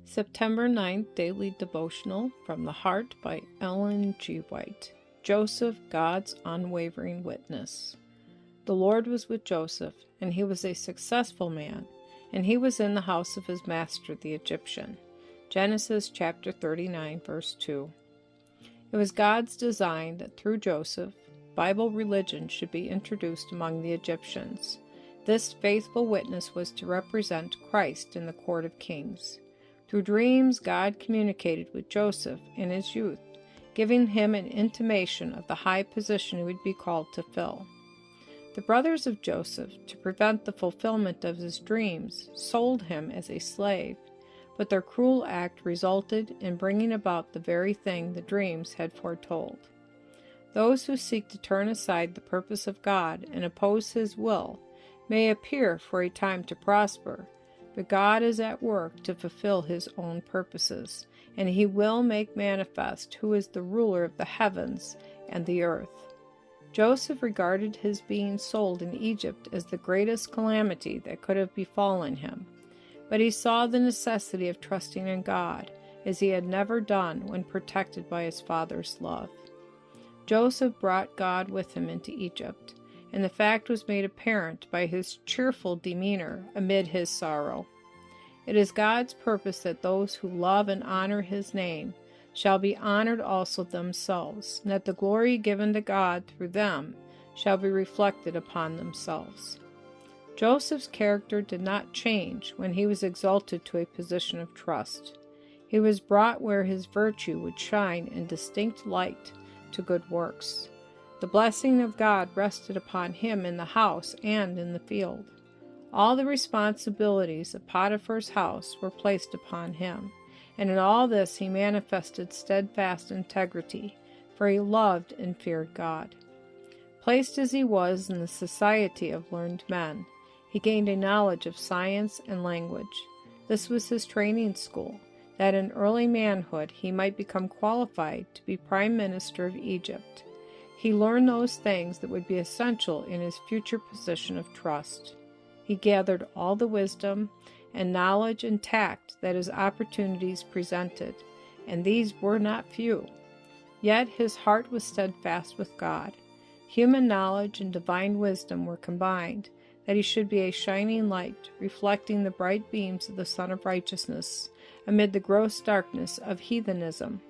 September 9th Daily Devotional from the Heart by Ellen G. White. Joseph, God's unwavering witness. The Lord was with Joseph, and he was a successful man, and he was in the house of his master the Egyptian. Genesis chapter 39, verse 2. It was God's design that through Joseph, Bible religion should be introduced among the Egyptians. This faithful witness was to represent Christ in the court of kings. Through dreams, God communicated with Joseph in his youth, giving him an intimation of the high position he would be called to fill. The brothers of Joseph, to prevent the fulfillment of his dreams, sold him as a slave, but their cruel act resulted in bringing about the very thing the dreams had foretold. Those who seek to turn aside the purpose of God and oppose his will may appear for a time to prosper, but God is at work to fulfill his own purposes, and he will make manifest who is the ruler of the heavens and the earth. Joseph regarded his being sold in Egypt as the greatest calamity that could have befallen him, but he saw the necessity of trusting in God, as he had never done when protected by his father's love. Joseph brought God with him into Egypt, and the fact was made apparent by his cheerful demeanor amid his sorrow. It is God's purpose that those who love and honor his name shall be honored also themselves, and that the glory given to God through them shall be reflected upon themselves. Joseph's character did not change when he was exalted to a position of trust. He was brought where his virtue would shine in distinct light to good works. The blessing of God rested upon him in the house and in the field. All the responsibilities of Potiphar's house were placed upon him, and in all this he manifested steadfast integrity, for he loved and feared God. Placed as he was in the society of learned men, he gained a knowledge of science and language. This was his training school, that in early manhood he might become qualified to be Prime Minister of Egypt. He learned those things that would be essential in his future position of trust. He gathered all the wisdom and knowledge and tact that his opportunities presented, and these were not few. Yet his heart was steadfast with God. Human knowledge and divine wisdom were combined, that he should be a shining light, reflecting the bright beams of the Sun of Righteousness amid the gross darkness of heathenism.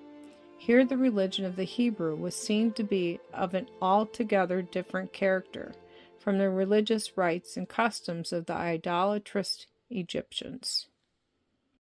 Here the religion of the Hebrew was seen to be of an altogether different character from the religious rites and customs of the idolatrous Egyptians.